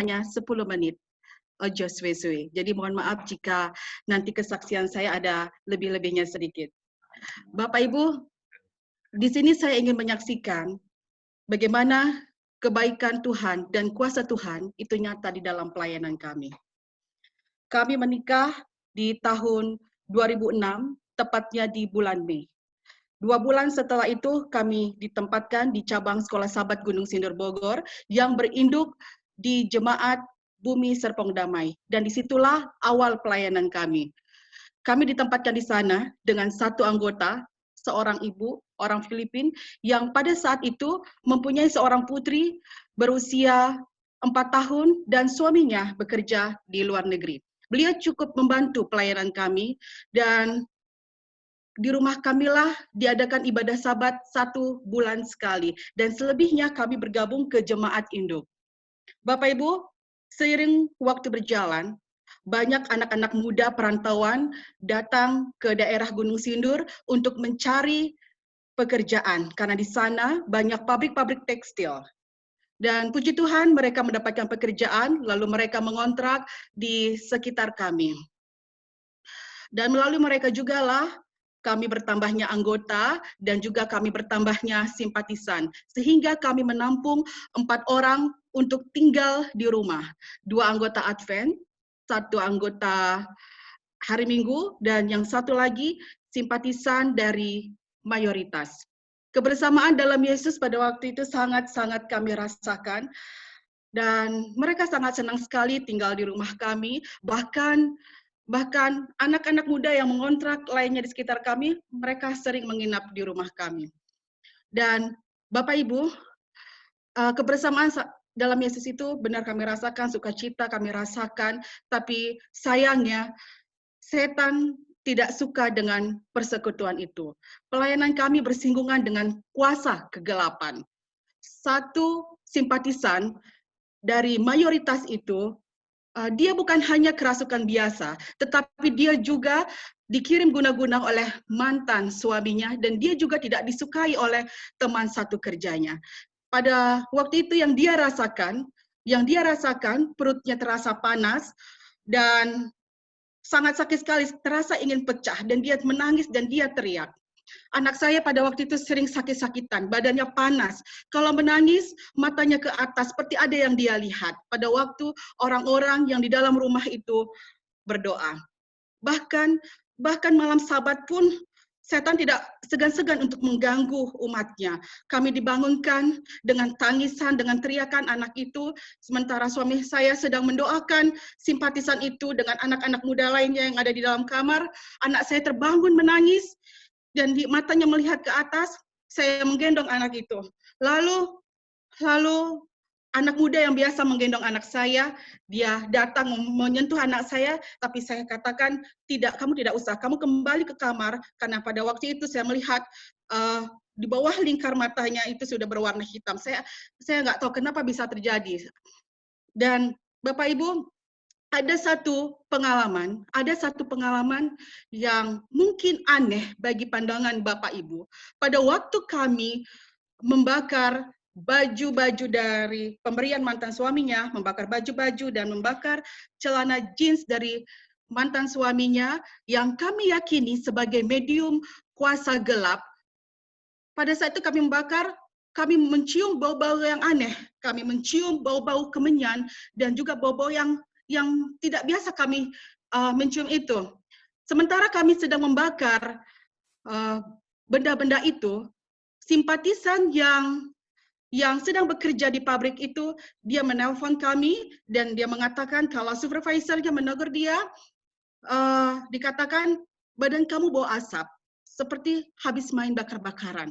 hanya 10 menit. Just Weswe. Jadi mohon maaf jika nanti kesaksian saya ada lebih-lebihnya sedikit. Bapak Ibu, di sini saya ingin menyaksikan bagaimana kebaikan Tuhan dan kuasa Tuhan itu nyata di dalam pelayanan kami. Kami menikah di tahun 2006, tepatnya di bulan Mei. 2 bulan setelah itu kami ditempatkan di cabang Sekolah Sahabat Gunung Sindur Bogor yang berinduk di Jemaat Bumi Serpong Damai. Dan disitulah awal pelayanan kami. Kami ditempatkan di sana dengan satu anggota, seorang ibu, orang Filipina, yang pada saat itu mempunyai seorang putri berusia 4 tahun dan suaminya bekerja di luar negeri. Beliau cukup membantu pelayanan kami dan di rumah kamilah diadakan ibadah Sabat 1 bulan sekali dan selebihnya kami bergabung ke jemaat induk. Bapak Ibu, seiring waktu berjalan, banyak anak-anak muda perantauan datang ke daerah Gunung Sindur untuk mencari pekerjaan karena di sana banyak pabrik-pabrik tekstil. Dan puji Tuhan mereka mendapatkan pekerjaan lalu mereka mengontrak di sekitar kami. Dan melalui mereka jugalah kami bertambahnya anggota dan juga kami bertambahnya simpatisan. Sehingga kami menampung 4 orang untuk tinggal di rumah. 2 anggota Advent, 1 anggota hari Minggu, dan yang satu lagi simpatisan dari mayoritas. Kebersamaan dalam Yesus pada waktu itu sangat-sangat kami rasakan. Dan mereka sangat senang sekali tinggal di rumah kami, bahkan anak-anak muda yang mengontrak lainnya di sekitar kami, mereka sering menginap di rumah kami. Dan Bapak Ibu, kebersamaan dalam Yesus itu benar kami rasakan, sukacita kami rasakan, tapi sayangnya setan tidak suka dengan persekutuan itu. Pelayanan kami bersinggungan dengan kuasa kegelapan. Satu simpatisan dari mayoritas itu, dia bukan hanya kerasukan biasa, tetapi dia juga dikirim guna-guna oleh mantan suaminya dan dia juga tidak disukai oleh teman satu kerjanya. Pada waktu itu yang dia rasakan perutnya terasa panas dan sangat sakit sekali, terasa ingin pecah dan dia menangis dan dia teriak. Anak saya pada waktu itu sering sakit-sakitan, badannya panas. Kalau menangis, matanya ke atas, seperti ada yang dia lihat. Pada waktu orang-orang yang di dalam rumah itu berdoa. Bahkan malam Sabat pun, setan tidak segan-segan untuk mengganggu umatnya. Kami dibangunkan dengan tangisan, dengan teriakan anak itu, sementara suami saya sedang mendoakan simpatisan itu dengan anak-anak muda lainnya yang ada di dalam kamar. Anak saya terbangun menangis, dan di matanya melihat ke atas, saya menggendong anak itu. Lalu anak muda yang biasa menggendong anak saya, dia datang menyentuh anak saya, tapi saya katakan, tidak, kamu tidak usah, kamu kembali ke kamar, karena pada waktu itu saya melihat di bawah lingkar matanya itu sudah berwarna hitam. Saya nggak tahu kenapa bisa terjadi. Dan Bapak Ibu, ada satu pengalaman yang mungkin aneh bagi pandangan Bapak Ibu. Pada waktu kami membakar baju-baju dari pemberian mantan suaminya, membakar baju-baju dan membakar celana jeans dari mantan suaminya yang kami yakini sebagai medium kuasa gelap. Pada saat itu kami membakar, kami mencium bau-bau yang aneh, kami mencium bau-bau kemenyan dan juga bau-bau yang tidak biasa kami mencium itu. Sementara kami sedang membakar benda-benda itu, simpatisan yang sedang bekerja di pabrik itu, dia menelpon kami dan dia mengatakan kalau supervisornya menegur dia, dikatakan badan kamu bau asap, seperti habis main bakar-bakaran.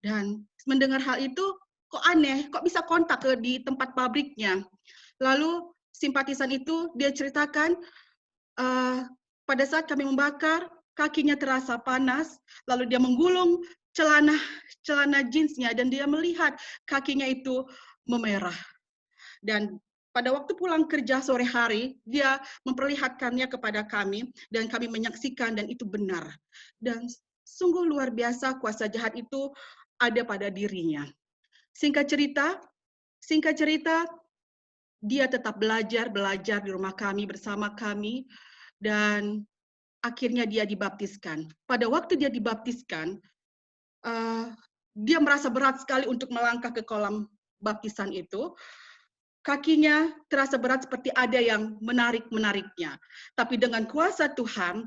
Dan mendengar hal itu, kok aneh, kok bisa kontak di tempat pabriknya. Lalu simpatisan itu dia ceritakan, pada saat kami membakar, kakinya terasa panas, lalu dia menggulung celana jeansnya dan dia melihat kakinya itu memerah. Dan pada waktu pulang kerja sore hari, dia memperlihatkannya kepada kami dan kami menyaksikan dan itu benar. Dan sungguh luar biasa kuasa jahat itu ada pada dirinya. Singkat cerita, dia tetap belajar di rumah kami, bersama kami, dan akhirnya dia dibaptiskan. Pada waktu dia dibaptiskan, dia merasa berat sekali untuk melangkah ke kolam baptisan itu. Kakinya terasa berat seperti ada yang menarik-menariknya. Tapi dengan kuasa Tuhan,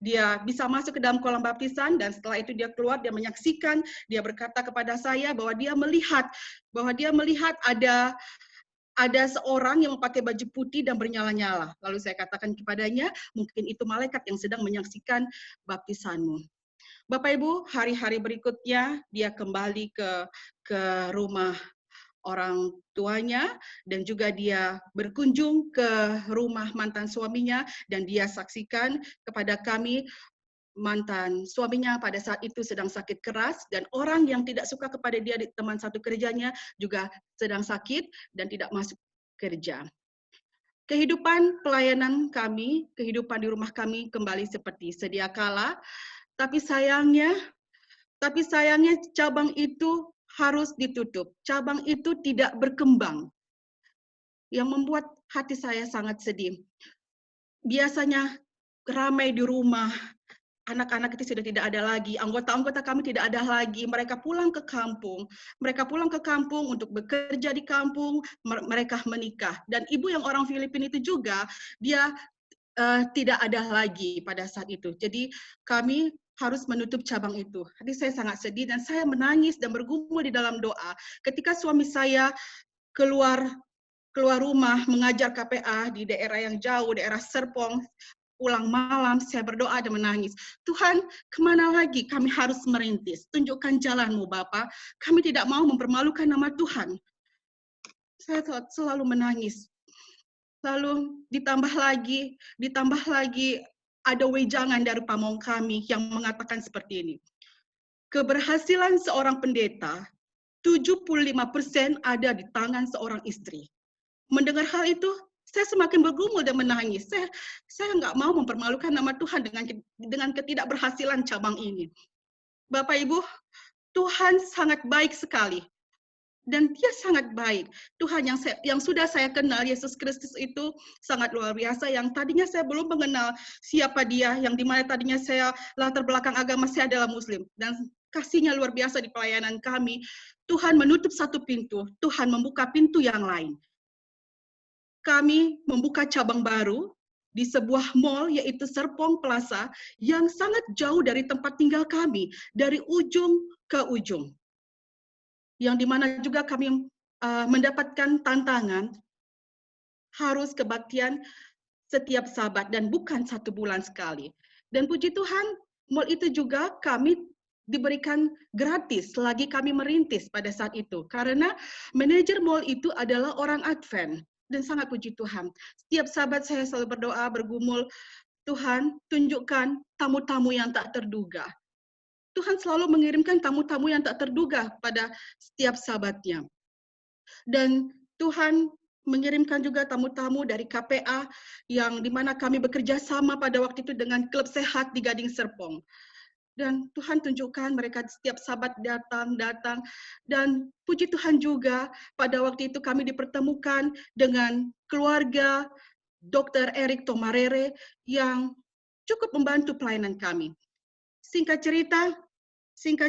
dia bisa masuk ke dalam kolam baptisan, dan setelah itu dia keluar, dia menyaksikan, dia berkata kepada saya bahwa dia melihat ada seorang yang memakai baju putih dan bernyala-nyala. Lalu saya katakan kepadanya, mungkin itu malaikat yang sedang menyaksikan baptisanmu. Bapak Ibu, hari-hari berikutnya dia kembali ke rumah orang tuanya, dan juga dia berkunjung ke rumah mantan suaminya, dan dia saksikan kepada kami mantan suaminya pada saat itu sedang sakit keras, dan orang yang tidak suka kepada dia, teman satu kerjanya, juga sedang sakit dan tidak masuk kerja. Kehidupan pelayanan kami, kehidupan di rumah kami kembali seperti sedia kala, tapi sayangnya cabang itu harus ditutup. Cabang itu tidak berkembang, yang membuat hati saya sangat sedih. Biasanya ramai di rumah, anak-anak itu sudah tidak ada lagi, anggota-anggota kami tidak ada lagi, mereka pulang ke kampung untuk bekerja di kampung, mereka menikah. Dan ibu yang orang Filipina itu juga, dia tidak ada lagi pada saat itu. Jadi kami harus menutup cabang itu. Jadi saya sangat sedih dan saya menangis dan bergumul di dalam doa. Ketika suami saya keluar rumah mengajar KPA di daerah yang jauh, daerah Serpong, pulang malam, saya berdoa dan menangis. Tuhan, kemana lagi kami harus merintis? Tunjukkan jalan-Mu, Bapa. Kami tidak mau mempermalukan nama Tuhan. Saya selalu menangis. Lalu ditambah lagi ada wejangan dari pamong kami yang mengatakan seperti ini. Keberhasilan seorang pendeta 75% ada di tangan seorang istri. Mendengar hal itu, saya semakin bergumul dan menangis. Saya nggak mau mempermalukan nama Tuhan dengan ketidakberhasilan cabang ini. Bapak Ibu, Tuhan sangat baik sekali. Dan dia sangat baik. Tuhan yang sudah saya kenal, Yesus Kristus itu sangat luar biasa. Yang tadinya saya belum mengenal siapa dia, yang dimana tadinya saya latar belakang agama saya adalah Muslim. Dan kasihnya luar biasa di pelayanan kami. Tuhan menutup satu pintu, Tuhan membuka pintu yang lain. Kami membuka cabang baru di sebuah mall, yaitu Serpong Plaza, yang sangat jauh dari tempat tinggal kami, dari ujung ke ujung. Yang dimana juga kami mendapatkan tantangan harus kebaktian setiap Sabat dan bukan 1 bulan sekali. Dan puji Tuhan, mall itu juga kami diberikan gratis selagi kami merintis pada saat itu. Karena manajer mall itu adalah orang Advent. Dan sangat puji Tuhan. Setiap Sabat saya selalu berdoa, bergumul, Tuhan tunjukkan tamu-tamu yang tak terduga. Tuhan selalu mengirimkan tamu-tamu yang tak terduga pada setiap Sabatnya. Dan Tuhan mengirimkan juga tamu-tamu dari KPA yang dimana kami bekerja sama pada waktu itu dengan klub sehat di Gading Serpong. Dan Tuhan tunjukkan mereka setiap Sabat datang. Dan puji Tuhan juga pada waktu itu kami dipertemukan dengan keluarga Dr. Eric Tomarere yang cukup membantu pelayanan kami. Singkat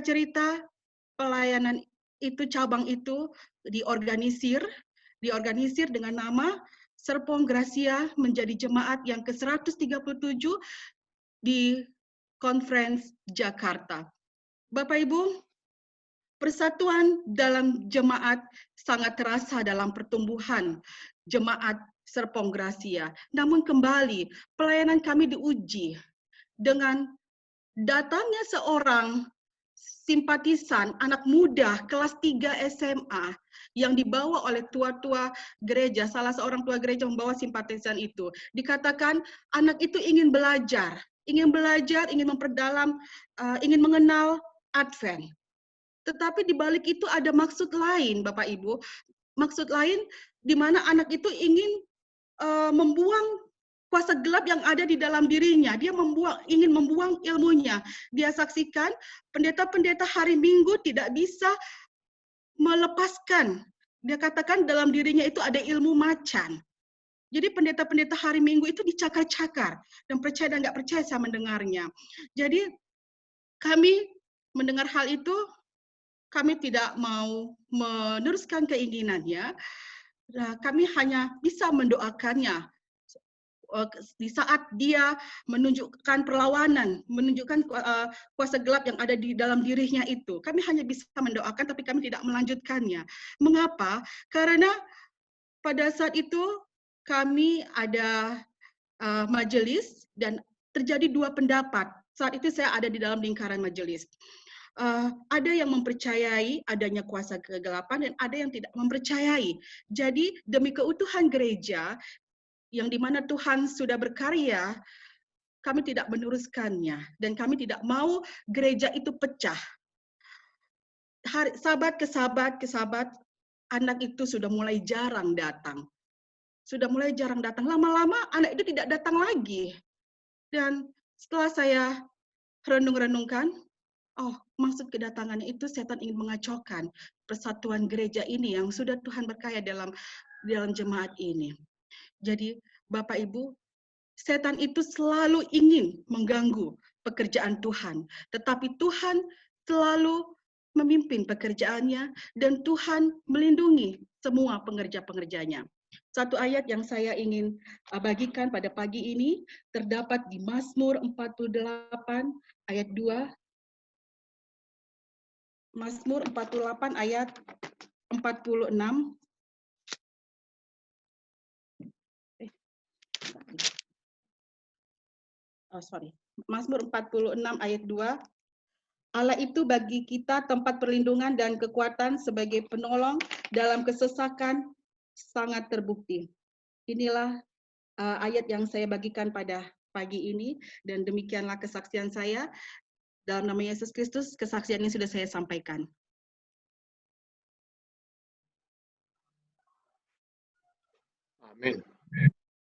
cerita, pelayanan itu, cabang itu diorganisir dengan nama Serpong Gracia menjadi jemaat yang ke-137 di Conference Jakarta. Bapak Ibu, persatuan dalam jemaat sangat terasa dalam pertumbuhan jemaat Serpong Gracia. Namun kembali, pelayanan kami diuji dengan datangnya seorang simpatisan anak muda kelas 3 SMA yang dibawa oleh tua-tua gereja, salah seorang tua gereja membawa simpatisan itu. Dikatakan anak itu ingin belajar, ingin memperdalam, ingin mengenal Advent. Tetapi di balik itu ada maksud lain, Bapak Ibu. Maksud lain di mana anak itu ingin membuang kuasa gelap yang ada di dalam dirinya. Dia ingin membuang ilmunya. Dia saksikan pendeta-pendeta hari Minggu tidak bisa melepaskan Dia katakan dalam dirinya itu ada ilmu macan. Jadi pendeta-pendeta hari Minggu itu dicakar-cakar, dan percaya dan nggak percaya saya mendengarnya. Jadi kami mendengar hal itu, kami tidak mau meneruskan keinginannya. Kami hanya bisa mendoakannya di saat dia menunjukkan perlawanan, menunjukkan kuasa gelap yang ada di dalam dirinya itu. Kami hanya bisa mendoakan, tapi kami tidak melanjutkannya. Mengapa? Karena pada saat itu kami ada majelis dan terjadi dua pendapat. Saat itu saya ada di dalam lingkaran majelis. Ada yang mempercayai adanya kuasa kegelapan dan ada yang tidak mempercayai. Jadi demi keutuhan gereja yang dimana Tuhan sudah berkarya, kami tidak meneruskannya dan kami tidak mau gereja itu pecah. Sahabat ke sahabat, anak itu sudah mulai jarang datang. Sudah mulai jarang datang. Lama-lama anak itu tidak datang lagi. Dan setelah saya renung-renungkan, oh, maksud kedatangannya itu setan ingin mengacaukan persatuan gereja ini yang sudah Tuhan berkaya dalam jemaat ini. Jadi, Bapak Ibu, setan itu selalu ingin mengganggu pekerjaan Tuhan, tetapi Tuhan selalu memimpin pekerjaannya dan Tuhan melindungi semua pengerja-pengerjanya. Satu ayat yang saya ingin bagikan pada pagi ini terdapat di Mazmur 48 ayat 2. Mazmur 48 ayat 46. Mazmur 46 ayat 2. Allah itu bagi kita tempat perlindungan dan kekuatan sebagai penolong dalam kesesakan sangat terbukti. Inilah ayat yang saya bagikan pada pagi ini dan demikianlah kesaksian saya. Dalam nama Yesus Kristus, kesaksian ini sudah saya sampaikan. Amin.